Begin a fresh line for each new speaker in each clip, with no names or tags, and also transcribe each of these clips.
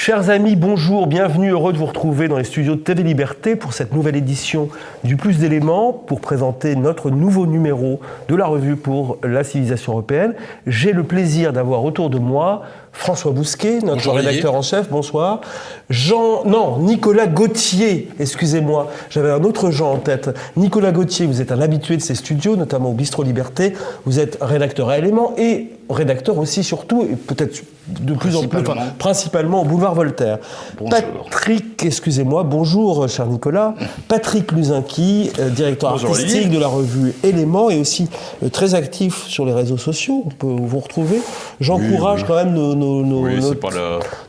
Chers amis, bonjour, bienvenue, heureux de vous retrouver dans les studios de TV Liberté pour cette nouvelle édition du Plus d'éléments, pour présenter notre nouveau numéro de la revue pour la civilisation européenne. J'ai le plaisir d'avoir autour de moi François Bousquet, notre
bonjour,
rédacteur en chef, bonsoir. Nicolas Gauthier, excusez-moi, j'avais un autre Jean en tête. Nicolas Gauthier, vous êtes un habitué de ces studios, notamment au Bistrot Liberté. Vous êtes rédacteur à Éléments et rédacteur aussi, surtout, et peut-être de plus en plus, principalement au Boulevard Voltaire.
Bonjour.
Bonjour cher Nicolas. Patrick Luzinki, directeur artistique de la revue Éléments et aussi très actif sur les réseaux sociaux, on peut vous retrouver. J'encourage quand même nos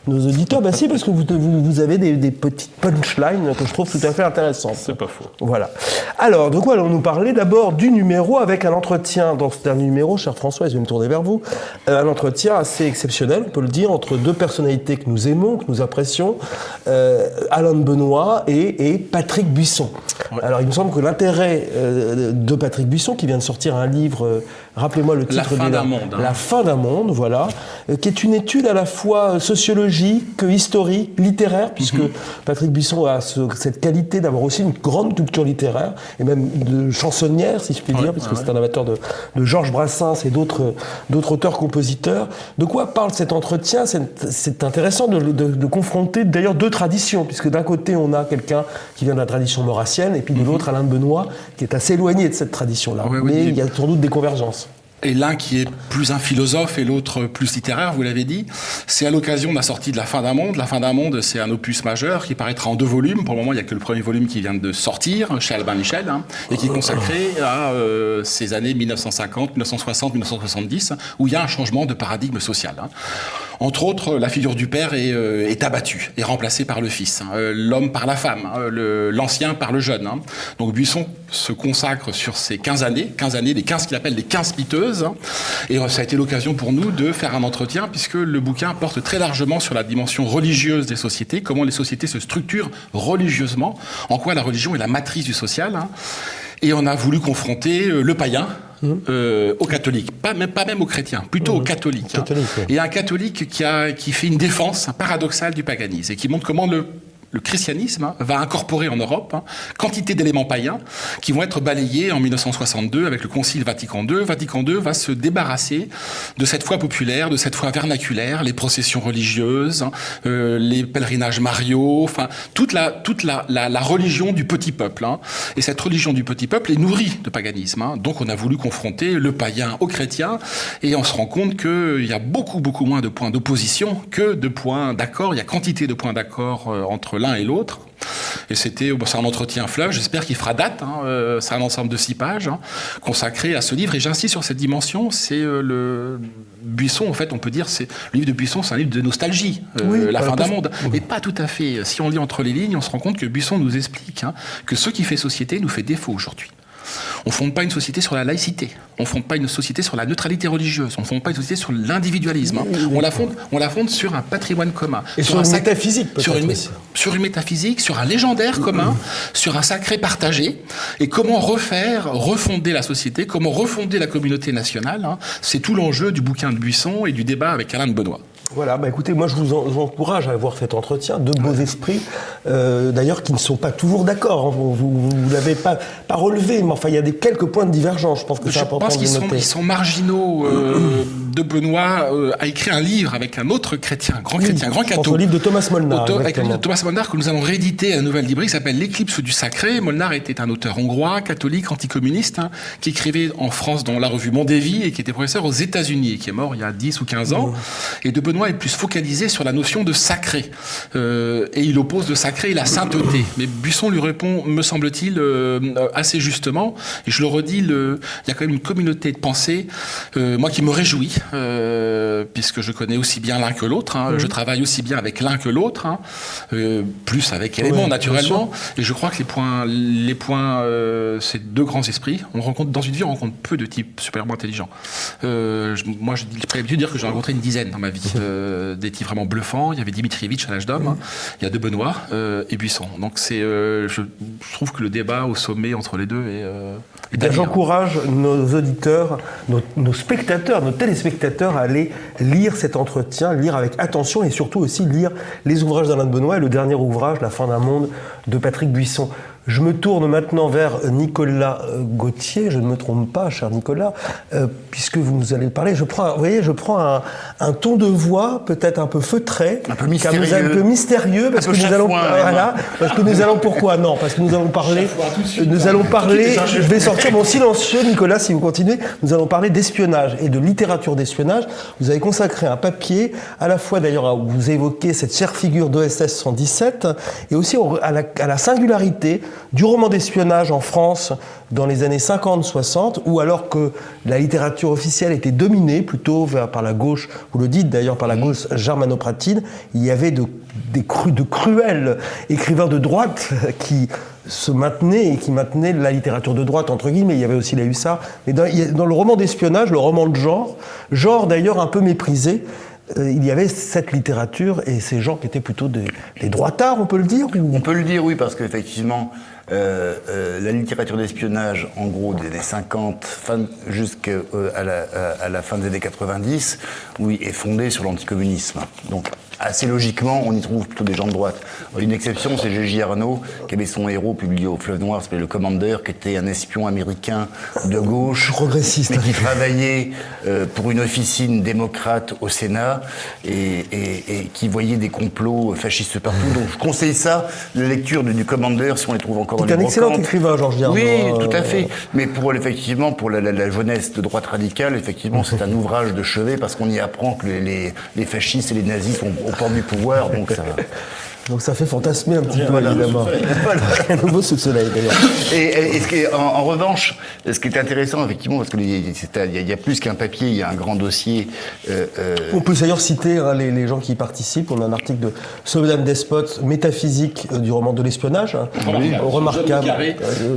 auditeurs, si, parce que vous avez des petites punchlines que je trouve tout à fait intéressantes.
C'est pas faux.
Voilà. Alors, de quoi allons-nous parler? D'abord du numéro avec un entretien, dans ce dernier numéro, cher François, je vais me tourner vers vous, un entretien assez exceptionnel, on peut le dire, entre deux personnalités que nous aimons, que nous apprécions, Alain de Benoît et Patrick Buisson. Ouais. Alors, il me semble que l'intérêt de Patrick Buisson, qui vient de sortir un livre, rappelez-moi le titre. La fin d'un monde, voilà, qui est une étude à la fois sociologique, historique, littéraire, puisque Patrick Buisson a cette qualité d'avoir aussi une grande culture littéraire, et même de chansonnière, si je puis dire, puisque c'est un amateur de Georges Brassens et d'autres auteurs-compositeurs. De quoi parle cet entretien? C'est intéressant de confronter d'ailleurs deux traditions, puisque d'un côté on a quelqu'un qui vient de la tradition maurrassienne, et puis de l'autre Alain de Benoît, qui est assez éloigné de cette tradition-là. Mais il y a sans doute des convergences.
Et l'un qui est plus un philosophe et l'autre plus littéraire, vous l'avez dit. C'est à l'occasion de la sortie de La fin d'un monde. La fin d'un monde, c'est un opus majeur qui paraîtra en 2 volumes. Pour le moment, il n'y a que le premier volume qui vient de sortir, chez Albin Michel, et qui est consacré à ces années 1950, 1960, 1970, où il y a un changement de paradigme social. Entre autres, la figure du père est abattue, est remplacée par le fils. L'homme par la femme, l'ancien par le jeune. Donc Buisson se consacre sur ces 15 années, les 15 qu'il appelle les 15 piteuses. Et ça a été l'occasion pour nous de faire un entretien, puisque le bouquin porte très largement sur la dimension religieuse des sociétés, comment les sociétés se structurent religieusement, en quoi la religion est la matrice du social. Et on a voulu confronter le païen aux catholiques, pas même aux chrétiens, plutôt aux catholiques. Et un catholique qui fait une défense paradoxale du paganisme et qui montre comment le christianisme va incorporer en Europe quantité d'éléments païens qui vont être balayés en 1962 avec le Concile Vatican II. Vatican II va se débarrasser de cette foi populaire, de cette foi vernaculaire, les processions religieuses, les pèlerinages mariaux, enfin toute la religion du petit peuple. Et cette religion du petit peuple est nourrie de paganisme. Donc on a voulu confronter le païen au chrétien et on se rend compte qu'il y a beaucoup moins de points d'opposition que de points d'accord. Il y a quantité de points d'accord entre l'un et l'autre. Et c'est un entretien fleuve, j'espère qu'il fera date. C'est un ensemble de 6 pages consacré à ce livre. Et j'insiste sur cette dimension, c'est le Buisson, en fait, on peut dire, le livre de Buisson, c'est un livre de nostalgie, La fin d'un monde. Mais pas tout à fait. Si on lit entre les lignes, on se rend compte que Buisson nous explique que ce qui fait société nous fait défaut aujourd'hui. On ne fonde pas une société sur la laïcité. On ne fonde pas une société sur la neutralité religieuse. On ne fonde pas une société sur l'individualisme. On la fonde sur un patrimoine commun.
Et sur une métaphysique, peut-être.
Sur une métaphysique, sur un légendaire commun, sur un sacré partagé. Et comment refonder la société, comment refonder la communauté nationale. C'est tout l'enjeu du bouquin de Buisson et du débat avec Alain de Benoît.
Voilà, écoutez, moi je vous encourage à voir cet entretien, deux beaux esprits, d'ailleurs qui ne sont pas toujours d'accord, vous ne l'avez pas relevé, mais enfin il y a quelques points de divergence, je pense que c'est important de le noter. Je pense
qu'ils sont marginaux. De Benoît a écrit un livre avec un autre chrétien, grand catho.
Le livre de Thomas Molnar.
Avec le livre de Thomas Molnar que nous allons rééditer à la Nouvelle Librairie, qui s'appelle L'éclipse du sacré. Molnar était un auteur hongrois, catholique, anticommuniste, qui écrivait en France dans la revue Mondévie et qui était professeur aux États-Unis et qui est mort il y a 10 ou 15 ans. Et de Benoît est plus focalisé sur la notion de sacré. Et il oppose le sacré et la sainteté. Mais Buisson lui répond, me semble-t-il, assez justement. Et je le redis, il y a quand même une communauté de pensée, moi qui me réjouis, puisque je connais aussi bien l'un que l'autre. Je travaille aussi bien avec l'un que l'autre, plus avec Éléments, naturellement. Et je crois que les points c'est 2 grands esprits. Dans une vie, on rencontre peu de types supérieurement intelligents. Moi, j'ai l'habitude de dire que j'en ai rencontré une dizaine dans ma vie. Des types vraiment bluffants. Il y avait Dimitrievitch à l'âge d'homme, il y a de Benoît et Buisson. Donc je trouve que le débat au sommet entre les deux est
J'encourage nos auditeurs, nos spectateurs, nos téléspectateurs spectateurs à aller lire cet entretien, lire avec attention et surtout aussi lire les ouvrages d'Alain de Benoist et le dernier ouvrage, La fin d'un monde, de Patrick Buisson. Je me tourne maintenant vers Nicolas Gauthier, je ne me trompe pas, cher Nicolas, puisque vous nous allez parler. Je prends un ton de voix peut-être un peu feutré,
un peu mystérieux,
parce que nous allons, pourquoi non, parce que nous allons parler, je vais sortir mon silencieux, Nicolas, si vous continuez. Nous allons parler d'espionnage et de littérature d'espionnage. Vous avez consacré un papier, à la fois d'ailleurs, où vous évoquez cette chère figure d'OSS 117, et aussi à la singularité du roman d'espionnage en France dans les années 50-60, où alors que la littérature officielle était dominée plutôt par la gauche, vous le dites d'ailleurs, par la gauche germanopratine, il y avait de cruels écrivains de droite qui se maintenaient et qui maintenaient la littérature de droite, entre guillemets. Il y avait aussi les hussards. Mais dans le roman d'espionnage, le roman de genre d'ailleurs un peu méprisé, il y avait cette littérature et ces gens qui étaient plutôt des droitards, on peut le dire
On peut le dire, oui, parce qu'effectivement, la littérature d'espionnage, en gros, des années 50 jusqu'à la fin des années 90, oui, est fondée sur l'anticommunisme. Donc, assez logiquement, on y trouve plutôt des gens de droite. Une exception, c'est J.J. Arnaud, qui avait son héros publié au Fleuve Noir, s'appelait le Commander, qui était un espion américain de gauche,
progressiste,
mais qui travaillait pour une officine démocrate au Sénat et qui voyait des complots fascistes partout. Donc je conseille ça, la lecture du Commander, si on les trouve encore dans les brocantes.
C'est un excellent écrivain, Georges Arnaud.
Oui, tout à fait. Mais pour la jeunesse de droite radicale, effectivement, c'est un ouvrage de chevet parce qu'on y apprend que les fascistes et les nazis sont au port du pouvoir,
donc ça fait fantasmer un petit peu, évidemment. Un nouveau sous le soleil, d'ailleurs.
Et en revanche, ce qui est intéressant, effectivement, parce qu'il y a plus qu'un papier, il y a un grand dossier.
On peut d'ailleurs citer les gens qui y participent. On a un article de Soledad Despot, métaphysique du roman de l'espionnage, remarquable.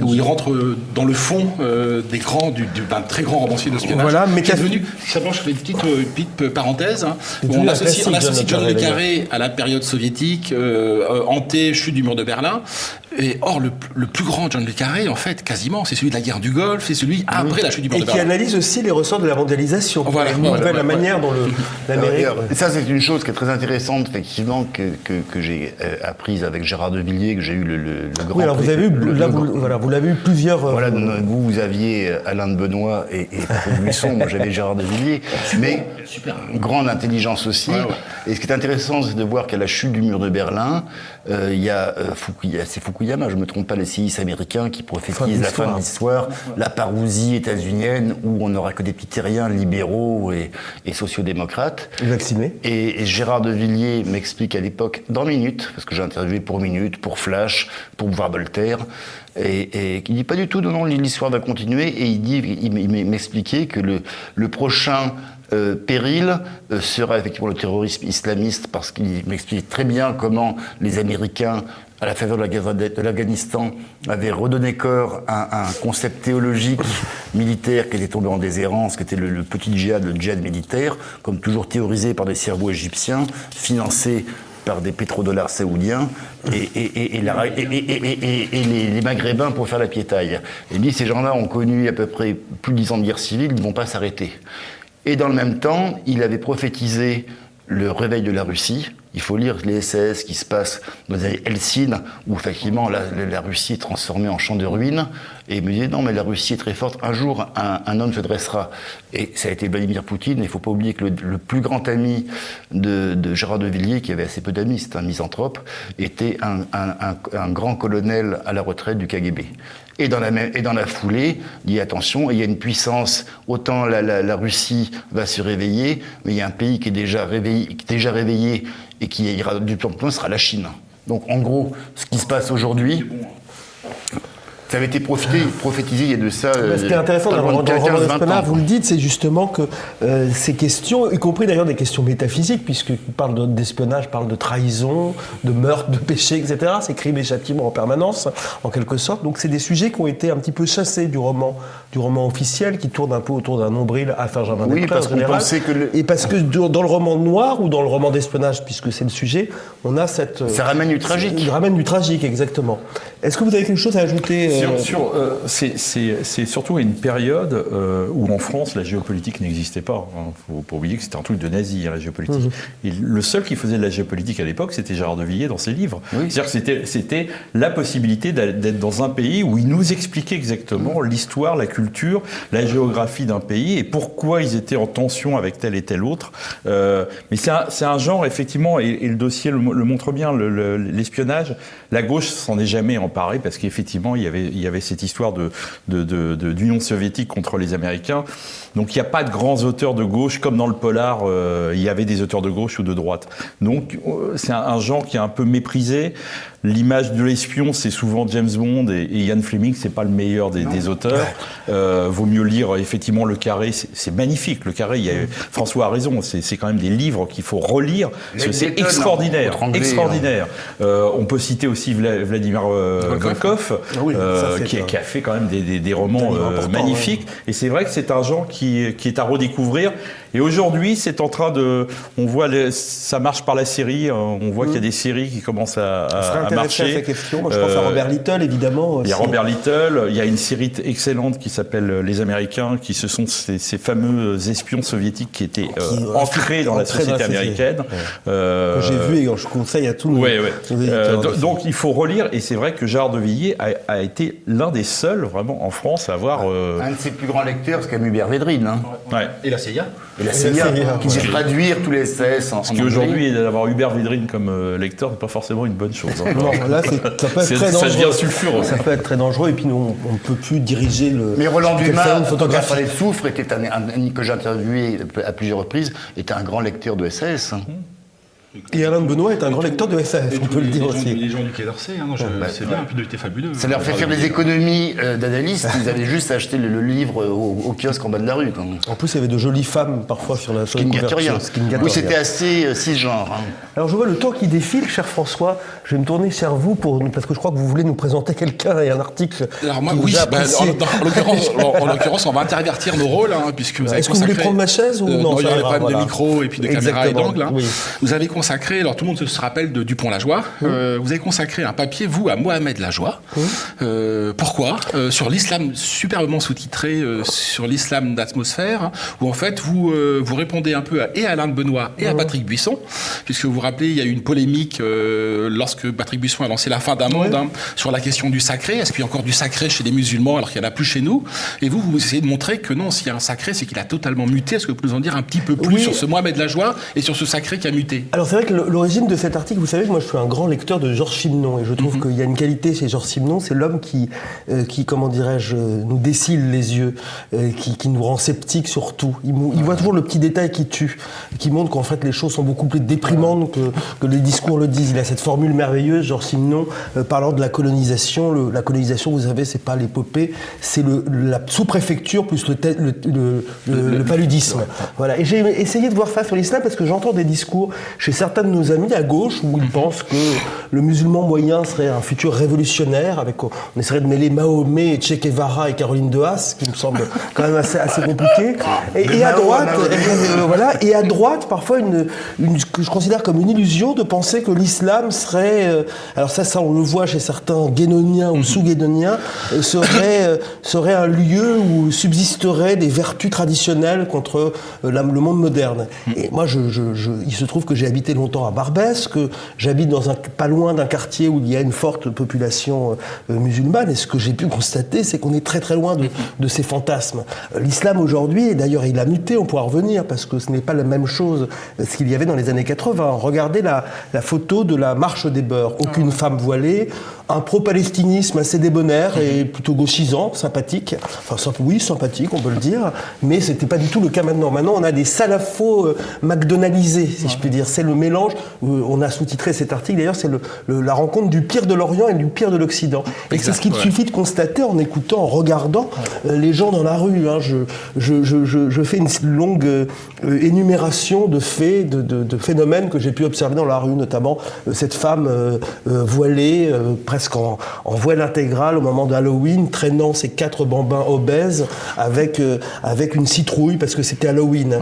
Où il rentre dans le fond d'un très grand romancier d'espionnage.
Voilà,
qui est devenu, simplement, je fais une petite parenthèse, où on associe John le Carré à la période soviétique, hanté, chute du mur de Berlin. Et or, le plus grand John le Carré, en fait, quasiment, c'est celui de la guerre du Golfe, c'est celui après la chute du mur de Berlin.
Et qui analyse aussi les ressorts de la mondialisation. La manière dont l'Amérique...
Ça, c'est une chose qui est très intéressante, effectivement, que j'ai apprise avec Gérard de Villiers, que j'ai eu le grand...
Oui, alors vous avez vous l'avez eu plusieurs...
Voilà, vous aviez Alain de Benoist et Patrick Buisson, moi j'avais Gérard de Villiers, mais grande intelligence aussi. Et ce qui est intéressant, c'est de voir qu'à la chute du mur de Berlin, il y a c'est Fukuyama, je ne me trompe pas, les séismes américains qui prophétisent la fin de l'histoire, la parousie états-unienne où on n'aura que des petits terriens libéraux et sociodémocrates.
Vaccinés.
Et Gérard de Villiers m'explique à l'époque, dans Minute, parce que j'ai interviewé pour Minute, pour Flash, pour voir Voltaire, et il dit pas du tout, non, l'histoire va continuer, et il m'expliquait que le prochain péril sera effectivement le terrorisme islamiste, parce qu'il m'explique très bien comment les Américains, à la faveur de la guerre de l'Afghanistan, avaient redonné corps à un concept théologique militaire qui était tombé en déshérence, qui était le petit djihad, le djihad militaire, comme toujours théorisé par des cerveaux égyptiens, financés par des pétrodollars saoudiens et les Maghrébins pour faire la piétaille. Et dit, ces gens-là ont connu à peu près plus de 10 ans de guerre civile, ils ne vont pas s'arrêter. Et dans le même temps, il avait prophétisé le réveil de la Russie. Il faut lire les SAS qui se passent dans les années Helsinki, où effectivement la Russie est transformée en champ de ruines. Et il me disait, non, mais la Russie est très forte. Un jour, un homme se dressera. Et ça a été Vladimir Poutine. Il ne faut pas oublier que le plus grand ami de Gérard de Villiers, qui avait assez peu d'amis, c'est un misanthrope, était un grand colonel à la retraite du KGB. Et dans la foulée, il dit attention, il y a une puissance, autant la Russie va se réveiller, mais il y a un pays qui est déjà réveillé et qui ira du plus en plus loin, sera la Chine. Donc en gros, ce qui se passe aujourd'hui, ça avait été prophétisé il y a de ça.
Ce qui est intéressant dans le roman d'espionnage, vous le dites, c'est justement que ces questions, y compris d'ailleurs des questions métaphysiques, puisqu'il parle d'espionnage, parle de trahison, de meurtre, de péché, etc. C'est crime et châtiment en permanence, en quelque sorte. Donc c'est des sujets qui ont été un petit peu chassés du roman officiel, qui tourne un peu autour d'un nombril à Saint-Germain-des-Prés.
Oui, parce qu'on pensait que
Et parce que dans le roman noir ou dans le roman d'espionnage, puisque c'est le sujet, on a cette...
Ça ramène du tragique.
Ça ramène du tragique, exactement. Est-ce que vous avez quelque chose à ajouter
C'est surtout une période où en France, la géopolitique n'existait pas. Il ne faut pas oublier que c'était un truc de nazi, la géopolitique. Et le seul qui faisait de la géopolitique à l'époque, c'était Gérard de Villiers dans ses livres. Oui. C'est-à-dire que c'était la possibilité d'être dans un pays où il nous expliquait exactement l'histoire, la culture, la géographie d'un pays et pourquoi ils étaient en tension avec tel et tel autre. Mais c'est un genre, effectivement, et le dossier le montre bien, l'espionnage. La gauche s'en est jamais emparée parce qu'effectivement, il y avait cette histoire d'Union soviétique contre les Américains. Donc il n'y a pas de grands auteurs de gauche, comme dans le polar, il y avait des auteurs de gauche ou de droite. Donc c'est un genre qui est un peu méprisé. L'image de l'espion, c'est souvent James Bond et Ian Fleming, c'est pas le meilleur des auteurs. Vaut mieux lire effectivement Le Carré, c'est magnifique. Le Carré, François a raison, c'est quand même des livres qu'il faut relire, parce que c'est extraordinaire. Extraordinaire. On peut citer aussi Vladimir Volkov, qui a fait quand même des romans magnifiques. Et c'est vrai que c'est un genre qui est à redécouvrir. Et aujourd'hui, c'est en train de... On voit, ça marche par la série, on voit qu'il y a des séries qui commencent à marcher.
Cette question. Moi, je pense à Robert Little, évidemment. Aussi.
Il y a Robert Little, il y a une série excellente qui s'appelle Les Américains, qui ce sont ces fameux espions soviétiques qui étaient ancrés dans la société américaine.
Que j'ai vu et je conseille à tous nos
donc il faut relire, et c'est vrai que Gérard de Villiers a été l'un des seuls, vraiment, en France, à avoir...
Un de ses plus grands lecteurs, c'est Camus Védrine. Hein.
Ouais. Et la CIA.
Et la CIA, qui sait traduire tous les SS en
Parce qu'aujourd'hui, d'avoir Hubert Védrine comme lecteur, c'est pas forcément une bonne chose. Hein.
Non, là, ça peut être très dangereux.
Ça devient sulfureux.
Ça peut être très dangereux, et puis nous, on ne peut plus diriger le...
Mais Roland Dumas, photographe de Soufre, était que j'ai interviewé à plusieurs reprises, était un grand lecteur de SS. Hein.
Et Alain de Benoît est un grand lecteur de SF, on peut le dire aussi.
Les gens du Quai d'Orsay, c'est bien, puis c'était fabuleux.
Ça leur fait faire des économies d'analystes, ils avaient juste acheté le livre au kiosque en bas de la rue.
En plus, il y avait de jolies femmes parfois sur la couverture.
Oui, c'était assez cisgenre. Hein.
Alors je vois le temps qui défile, cher François, je vais me tourner vers vous parce que je crois que vous voulez nous présenter quelqu'un et un article.
Alors moi, oui, en l'occurrence, on va intervertir nos rôles, hein, puisque vous avez
Est-ce que vous voulez prendre ma chaise ou non?
Il y a des problèmes de micro et puis de caméra et d'angle. Hein.
Oui.
Vous avez consacré, alors tout le monde se rappelle de Dupont-Lajoie, vous avez consacré un papier, vous, à Mohamed Lajoie. Pourquoi sur l'islam, superbement sous-titré, sur l'islam d'atmosphère, où en fait vous répondez un peu à Alain de Benoît et à Patrick Buisson, puisque vous vous rappelez, il y a eu une polémique lorsque Patrick Buisson a lancé La fin d'un monde, sur la question du sacré. Est-ce qu'il y a encore du sacré chez les musulmans alors qu'il n'y en a plus chez nous? Et vous essayez de montrer que non, s'il y a un sacré, c'est qu'il a totalement muté. Est-ce que vous pouvez nous en dire un petit peu plus sur ce Mohamed Lajoie et sur ce sacré qui a muté?
Alors c'est vrai que l'origine de cet article, vous savez que moi je suis un grand lecteur de Georges Simenon, et je trouve qu'il y a une qualité chez Georges Simenon, c'est l'homme qui comment dirais-je, nous dessille les yeux, qui nous rend sceptiques sur tout. Il voit toujours le petit détail qui tue, qui montre qu'en fait les choses sont beaucoup plus déprimantes que les discours le disent. Il a cette formule merveilleuse, Georges Simenon, parlant de la colonisation. La colonisation, vous savez, c'est pas l'épopée, c'est la sous-préfecture plus le paludisme. Voilà. Et j'ai essayé de voir ça sur l'islam parce que j'entends des discours chez certains de nos amis à gauche où ils pensent que le musulman moyen serait un futur révolutionnaire, on essaierait de mêler Mahomet, Che Guevara et Caroline de Haas, qui me semble quand même assez compliqué. Et à droite, et à droite, parfois que je considère comme une illusion de penser que l'islam serait, alors ça on le voit chez certains guénoniens ou sous-guénoniens, serait un lieu où subsisteraient des vertus traditionnelles contre le monde moderne. Et moi, il se trouve que j'ai habité longtemps à Barbès, que j'habite pas loin d'un quartier où il y a une forte population musulmane, et ce que j'ai pu constater, c'est qu'on est très très loin de ces fantasmes. L'islam aujourd'hui, et d'ailleurs il a muté, on pourra revenir, parce que ce n'est pas la même chose ce qu'il y avait dans les années 80. Regardez la photo de la marche des beurs, aucune femme voilée, un pro-palestinisme assez débonnaire et plutôt gauchisant, sympathique, sympathique on peut le dire, mais c'était pas du tout le cas maintenant. Maintenant on a des salafos McDonaldisés, si je puis dire. C'est le mélange, on a sous-titré cet article d'ailleurs, c'est la rencontre du pire de l'Orient et du pire de l'Occident. Et c'est ce qu'il suffit de constater en écoutant, en regardant les gens dans la rue. Hein. Je fais une longue énumération de faits, de phénomènes que j'ai pu observer dans la rue, notamment cette femme voilée, presque presque en voile intégrale au moment d'Halloween, traînant ses 4 bambins obèses avec une citrouille parce que c'était Halloween.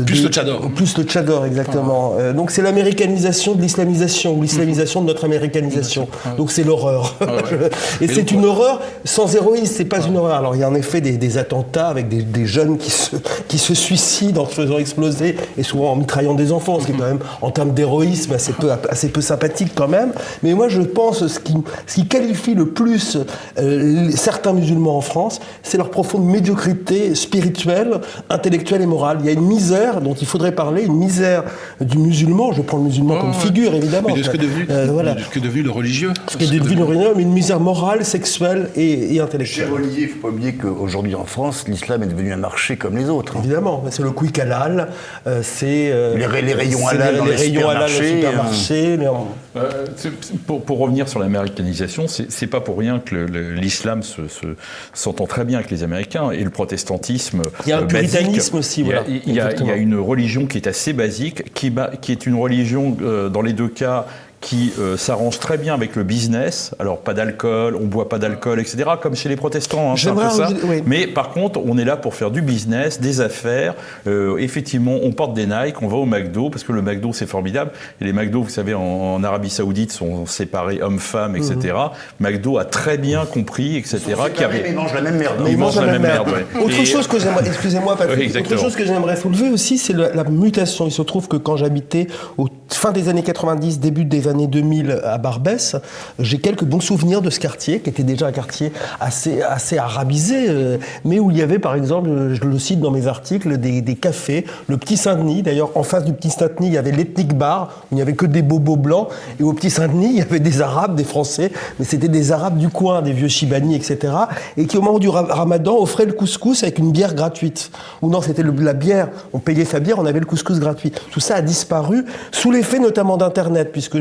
Plus le tchador.
Plus le tchador, exactement. Donc c'est l'américanisation de l'islamisation, ou l'islamisation de notre américanisation. Donc c'est l'horreur. Et c'est une horreur sans héroïsme, c'est pas une horreur. Alors il y a en effet des attentats avec des jeunes qui se suicident en se faisant exploser et souvent en mitraillant des enfants, ce qui est quand même en termes d'héroïsme assez peu sympathique quand même. Mais moi je pense ce qui qualifie le plus certains musulmans en France, c'est leur profonde médiocrité spirituelle, intellectuelle et morale. Il y a une misère dont il faudrait parler, une misère du musulman. Je prends le musulman comme figure évidemment.
Mais de ce que est devenu le religieux.
Ce qui est devenu le religieux, mais une misère morale, sexuelle et intellectuelle.
Cher Olivier, il ne faut pas oublier qu'aujourd'hui en France, l'islam est devenu un marché comme les autres.
Évidemment, c'est le quick halal, c'est
les rayons halal dans les
supermarchés.
Pour revenir sur l'américanisation, c'est pas pour rien que l'islam s'entend très bien avec les Américains et le protestantisme.
Il y a un puritanisme aussi.
Il y a une religion qui est assez basique, qui est une religion dans les deux cas qui s'arrange très bien avec le business. Alors, pas d'alcool, on boit pas d'alcool, etc., comme chez les protestants, c'est un peu ça. Oui. Mais par contre, on est là pour faire du business, des affaires. Effectivement, on porte des Nike, on va au McDo, parce que le McDo, c'est formidable. Et les McDo, vous savez, en Arabie Saoudite, sont séparés hommes-femmes, etc. McDo a très bien compris, etc.
Mais ils mangent la même merde.
Ils mangent la même merde. Ouais. Autre chose que j'aimerais, excusez-moi, Patrick, autre chose que j'aimerais soulever aussi, c'est la mutation. Il se trouve que quand j'habitais au fin des années 90, début des années 2000 à Barbès, j'ai quelques bons souvenirs de ce quartier, qui était déjà un quartier assez arabisé, mais où il y avait, par exemple, je le cite dans mes articles, des cafés, le Petit Saint-Denis. D'ailleurs, en face du Petit Saint-Denis, il y avait l'Ethnic Bar, où il n'y avait que des bobos blancs, et au Petit Saint-Denis, il y avait des Arabes, des Français, mais c'était des Arabes du coin, des vieux Chibani, etc., et qui, au moment du Ramadan, offraient le couscous avec une bière gratuite. Ou non, c'était la bière, on payait sa bière, on avait le couscous gratuit. Tout ça a disparu, sous l'effet notamment d'Internet, puisque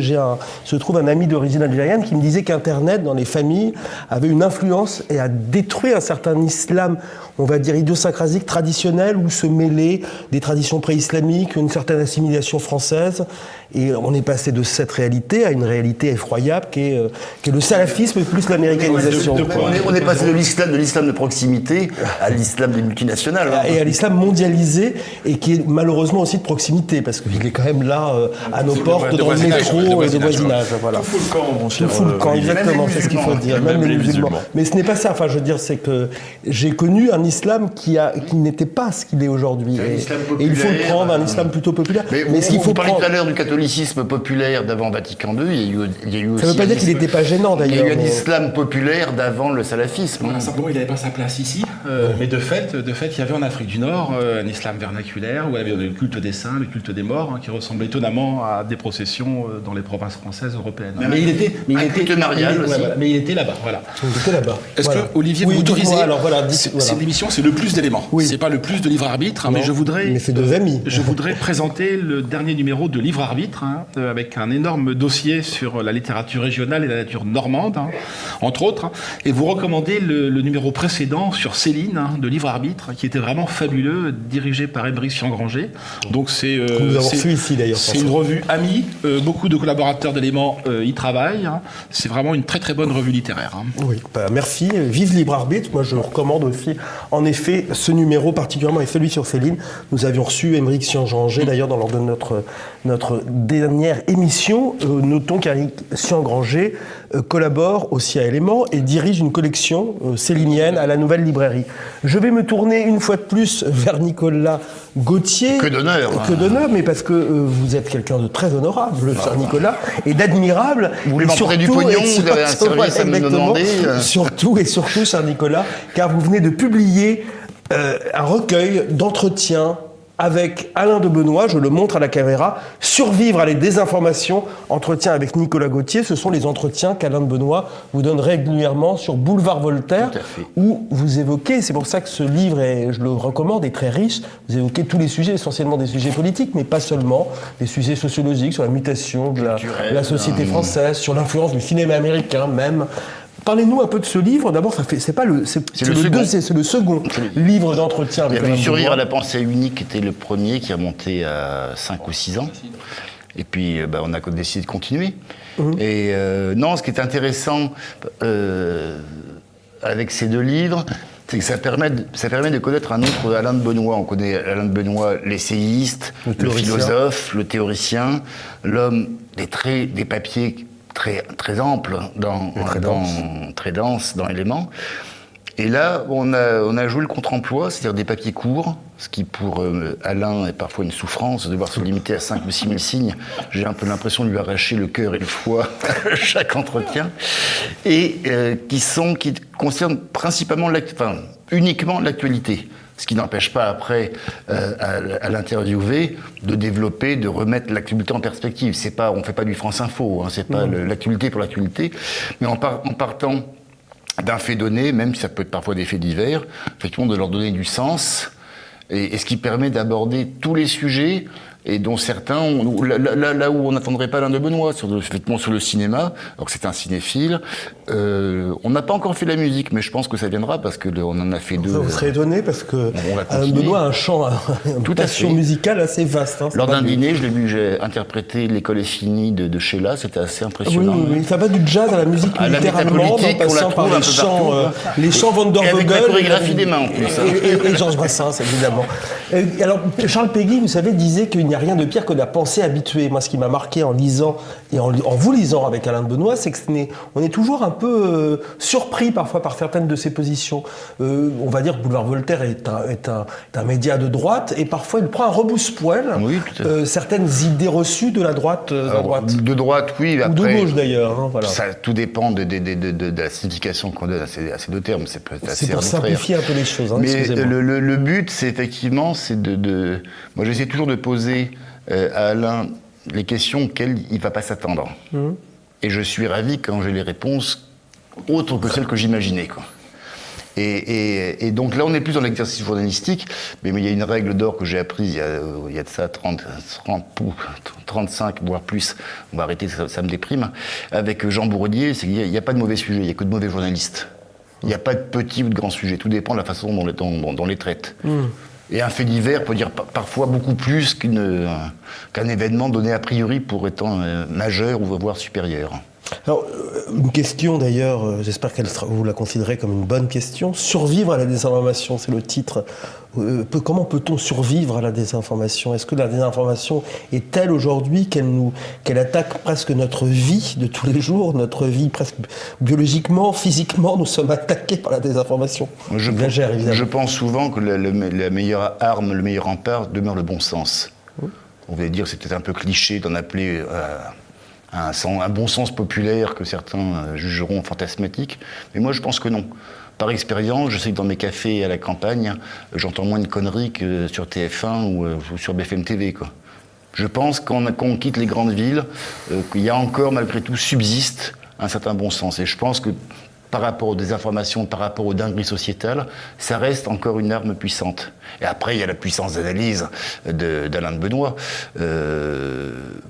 se trouve un ami d'origine algérienne qui me disait qu'Internet, dans les familles, avait une influence et a détruit un certain islam, on va dire idiosyncrasique, traditionnel, où se mêlaient des traditions pré-islamiques, une certaine assimilation française. Et on est passé de cette réalité à une réalité effroyable qui est le salafisme plus l'américanisation.
On est passé de l'islam de proximité à l'islam des multinationales.
Et à l'islam mondialisé, et qui est malheureusement aussi de proximité, parce qu'il est quand même là, à nos portes, dans le métro et de voisinage. Voilà.
Tout fout le camp, mon cher.
Tout fout le camp, exactement, c'est ce qu'il faut dire. Même les musulmans. Mais ce n'est pas ça. Enfin, je veux dire, c'est que j'ai connu un islam qui n'était pas ce qu'il est aujourd'hui. Et il faut le prendre, un islam plutôt populaire.
Mais ce qu'il faut prendre tout à l'heure du catholicisme populaire d'avant Vatican II, il y a eu aussi.
Ça ne veut pas dire qu'il n'était pas gênant d'ailleurs.
Il y a eu un islam populaire d'avant le salafisme.
Voilà, simplement, il n'avait pas sa place ici. Mais de fait, il y avait en Afrique du Nord un islam vernaculaire où il y avait le culte des saints, le culte des morts, qui ressemblait étonnamment à des processions dans les provinces françaises européennes.
Mais il était marial aussi.
Mais il était là-bas. Voilà.
Il était là-bas.
Est-ce que Olivier, vous m'autorisez ? Cette émission, c'est le plus d'éléments. C'est pas le plus de livre arbitre, mais je voudrais.
Mais c'est deux amis.
Je voudrais présenter le dernier numéro de Livre arbitre, avec un énorme dossier sur la littérature régionale et la nature normande, entre autres, et vous recommander le numéro précédent sur Céline, de Livre arbitre, qui était vraiment fabuleux, dirigé par Émeric Sian-Granger. Donc c'est une revue amie, beaucoup de collaborateurs d'éléments y travaillent. C'est vraiment une très très bonne revue littéraire.
Oui, merci. Vive Libre Arbitre. Moi, je recommande aussi, en effet, ce numéro particulièrement et celui sur Céline. Nous avions reçu Émeric Sian-Granger, d'ailleurs, lors de notre dernière émission. Notons qu'Émeric Sian-Granger collabore aussi à Éléments et dirige une collection célinienne à la Nouvelle Librairie. Je vais me tourner une fois de plus vers Nicolas Gauthier.
Que d'honneur.
Mais parce que vous êtes quelqu'un de très honorable, cher Nicolas, et d'admirable.
Vous voulez m'emprunter du pognon, vous avez un service à me demander.
Surtout, cher Nicolas, car vous venez de publier un recueil d'entretiens avec Alain de Benoît, je le montre à la caméra, Survivre à les désinformations, entretien avec Nicolas Gauthier. Ce sont les entretiens qu'Alain de Benoît vous donne régulièrement sur Boulevard Voltaire, où vous évoquez, c'est pour ça que ce livre, je le recommande, est très riche, vous évoquez tous les sujets, essentiellement des sujets politiques, mais pas seulement, des sujets sociologiques, sur la mutation de la société française, sur l'influence du cinéma américain même. Parlez-nous un peu de ce livre. D'abord, c'est le second livre d'entretien avec
Alain de Benoît. Survivre à la pensée unique était le premier qui a monté à 5 ou 6 ans. Et puis, on a décidé de continuer. Et non, ce qui est intéressant avec ces 2 livres, c'est que ça permet de connaître un autre Alain de Benoist. On connaît Alain de Benoist, l'essayiste, le philosophe, le théoricien, l'homme des papiers très, très amples, très denses dans Éléments. Et là, on a joué le contre-emploi, c'est-à-dire des papiers courts, ce qui pour Alain est parfois une souffrance de devoir se limiter à 5 ou 6 000 signes. J'ai un peu l'impression de lui arracher le cœur et le foie à chaque entretien. Et qui concernent principalement, uniquement l'actualité. Ce qui n'empêche pas après à l'interviewé de développer, de remettre l'actualité en perspective. On ne fait pas du France Info, c'est pas l'actualité pour l'actualité, mais en partant d'un fait donné, même si ça peut être parfois des faits divers, effectivement de leur donner du sens, et ce qui permet d'aborder tous les sujets, et dont certains, là où on n'attendrait pas Alain de Benoist, effectivement sur le cinéma, alors que c'est un cinéphile, on n'a pas encore fait la musique, mais je pense que ça viendra, parce qu'on en a fait 2.
Vous serez étonné, parce que Alain de Benoist a un champ, une passion musicale assez vaste.
Lors d'un dîner, j'ai interprété L'école est finie de Sheila, c'était assez impressionnant.
Oui, ça va du jazz à la musique littéralement, en passant par les chants Van der Vogel.
Avec la chorégraphie des mains en plus.
Et Georges Brassens, évidemment. Alors, Charles Péguy, vous savez, disait qu'il n'y a rien de pire que la pensée habituée. Moi, ce qui m'a marqué en lisant, et en vous lisant avec Alain de Benoist, c'est qu'on est toujours un peu surpris parfois par certaines de ses positions. On va dire que Boulevard Voltaire est un média de droite, et parfois il prend un rebousse-poil certaines idées reçues de la droite.
De droite, oui.
Ou de gauche d'ailleurs. Voilà.
Ça, tout dépend de la signification qu'on donne à ces 2 termes. C'est
pour simplifier un peu les choses.
Mais le but, c'est effectivement, moi, j'essaie toujours de poser à Alain les questions auxquelles il ne va pas s'attendre. Et je suis ravi quand j'ai les réponses autres que celles que j'imaginais, quoi. Et donc là, on est plus dans l'exercice journalistique, mais il y a une règle d'or que j'ai apprise il y a de ça 35, voire plus, on va arrêter, ça me déprime, avec Jean Bourdier, c'est qu'il n'y a pas de mauvais sujets, il n'y a que de mauvais journalistes. Il n'y a pas de petits ou de grands sujets, tout dépend de la façon dont on les traite. Et un fait divers peut dire parfois beaucoup plus qu'un événement donné a priori pour étant majeur ou voire supérieur.
Alors, une question d'ailleurs, j'espère que vous la considérez comme une bonne question. Survivre à la désinformation, c'est le titre. Comment peut-on survivre à la désinformation ? Est-ce que la désinformation est telle aujourd'hui qu'elle attaque presque notre vie de tous les jours, notre vie presque biologiquement, physiquement, nous sommes attaqués par la désinformation ? J'exagère, évidemment.
Je pense souvent que la meilleure arme, le meilleur rempart demeure le bon sens. On va dire, c'est peut-être un peu cliché d'en appeler un bon sens populaire que certains jugeront fantasmatique, mais moi je pense que non. Par expérience, je sais que dans mes cafés à la campagne, j'entends moins de conneries que sur TF1 ou sur BFM TV, quoi. Je pense qu'on quitte les grandes villes, qu'il y a encore, malgré tout, subsiste un certain bon sens. Et je pense que par rapport aux désinformations, par rapport aux dingueries sociétales, ça reste encore une arme puissante. Et après, il y a la puissance d'analyse d'Alain de Benoist.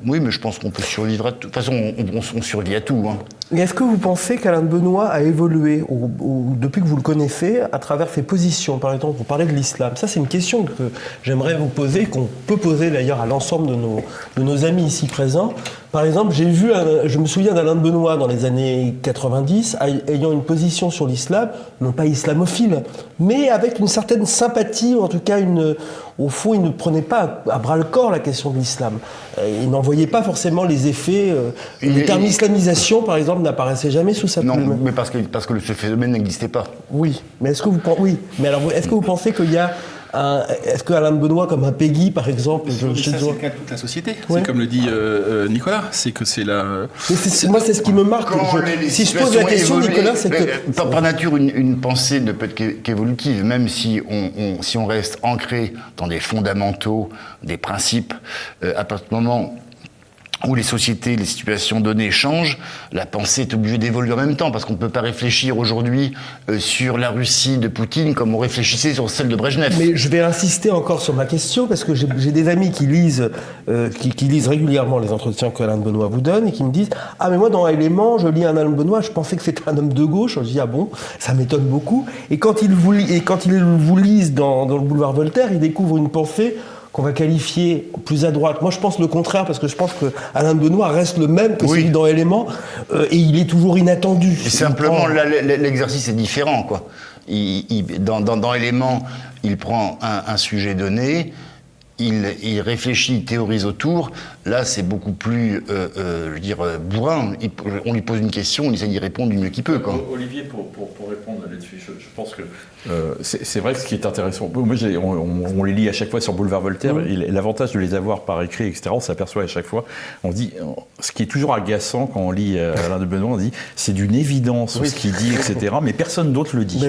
Oui, mais je pense qu'on peut survivre à tout. De toute façon, on survit à tout.
Et est-ce que vous pensez qu'Alain de Benoist a évolué, depuis que vous le connaissez, à travers ses positions ? Par exemple, vous parlez de l'islam. Ça, c'est une question que j'aimerais vous poser, qu'on peut poser d'ailleurs à l'ensemble de nos amis ici présents. Par exemple, je me souviens d'Alain de Benoist dans les années 90, ayant une position sur l'islam, non pas islamophile, mais avec une certaine sympathie, ou en tout cas, au fond, il ne prenait pas à bras-le-corps la question de l'islam. Il n'en voyait pas forcément les effets. Le terme islamisation, par exemple, n'apparaissait jamais sous sa plume.
Non, mais parce que ce phénomène n'existait pas.
Oui, mais est-ce que vous pensez qu'il y a est-ce que Alain de Benoist, comme un Péguy, par exemple...
C'est le cas de toute la société. Ouais. C'est comme le dit Nicolas, c'est que c'est la...
Moi, c'est ce qui me marque. Si je pose la question, Nicolas, c'est que...
Par nature, une pensée ne peut être qu'évolutive, même si on reste ancré dans des fondamentaux, des principes, à partir du moment où les sociétés, les situations données changent, la pensée est obligée d'évoluer en même temps, parce qu'on ne peut pas réfléchir aujourd'hui sur la Russie de Poutine comme on réfléchissait sur celle de Brejnev.
Mais je vais insister encore sur ma question, parce que j'ai des amis qui lisent régulièrement les entretiens que Alain de Benoist vous donne, et qui me disent « Ah, mais moi, dans Éléments, je lis un Alain de Benoist, je pensais que c'était un homme de gauche. » Je dis « Ah bon, ça m'étonne beaucoup. » Et quand ils vous lisent dans le Boulevard Voltaire, ils découvrent une pensée qu'on va qualifier plus à droite. Moi, je pense le contraire, parce que je pense que Alain de Benoît reste le même que celui dans Éléments, et il est toujours inattendu.
Et simplement, là, l'exercice est différent, quoi. Dans Éléments, il prend un sujet donné, il réfléchit, il théorise autour. Là, c'est beaucoup plus, je veux dire, bourrin. On lui pose une question, on essaie d'y répondre du mieux qu'il peut, quoi.
Olivier, pour répondre là-dessus, je pense que c'est vrai que ce qui est intéressant, moi, on les lit à chaque fois sur Boulevard Voltaire, et l'avantage de les avoir par écrit, etc., on s'aperçoit à chaque fois, on dit, ce qui est toujours agaçant quand on lit Alain de Benoît, on dit, c'est d'une évidence ce qu'il dit, etc., mais personne d'autre le dit.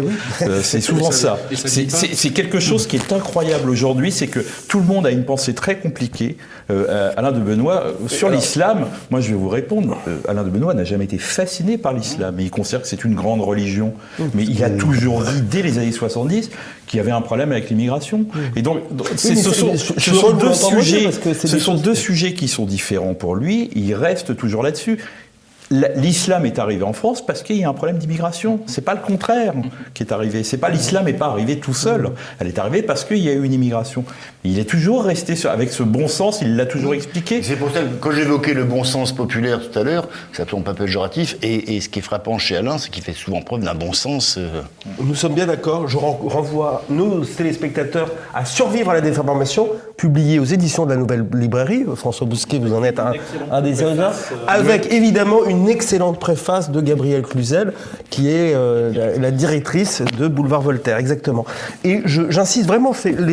C'est souvent ça. C'est quelque chose qui est incroyable aujourd'hui, c'est que tout le monde a une pensée très compliquée. Alain de Benoît, sur l'islam, moi je vais vous répondre, Alain de Benoît n'a jamais été fasciné par l'islam, mais il considère que c'est une grande religion. Mais il a toujours dit, dès les années 70, qu'il y avait un problème avec l'immigration. Et donc, ce sont deux sujets qui sont différents pour lui, il reste toujours là-dessus. L'islam est arrivé en France parce qu'il y a un problème d'immigration. C'est pas le contraire qui est arrivé. C'est pas l'islam n'est pas arrivé tout seul. Elle est arrivée parce qu'il y a eu une immigration. Il est toujours resté avec ce bon sens. Il l'a toujours expliqué.
C'est pour ça que quand j'évoquais le bon sens populaire tout à l'heure, c'est absolument pas péjoratif. Et ce qui est frappant chez Alain, c'est qu'il fait souvent preuve d'un bon sens.
Nous sommes bien d'accord. Je renvoie nos téléspectateurs à Survivre à la désinformation, publié aux éditions de la Nouvelle Librairie. François Bousquet, vous en êtes un des auteurs, avec évidemment une excellente préface de Gabrielle Cluzel, qui est la directrice de Boulevard Voltaire, exactement. Et j'insiste vraiment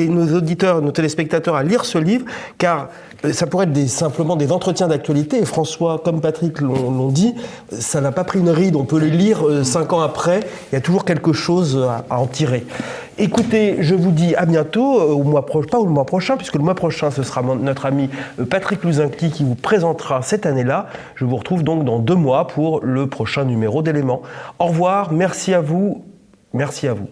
nos auditeurs, nos téléspectateurs à lire ce livre, car ça pourrait être simplement des entretiens d'actualité, et François comme Patrick l'ont dit, ça n'a pas pris une ride, on peut les lire 5 ans après, il y a toujours quelque chose à en tirer. Écoutez, je vous dis à bientôt, pas au mois prochain, puisque le mois prochain, ce sera notre ami Patrick Luzinski qui vous présentera cette année-là. Je vous retrouve donc dans 2 mois pour le prochain numéro d'Éléments. Au revoir, merci à vous. Merci à vous.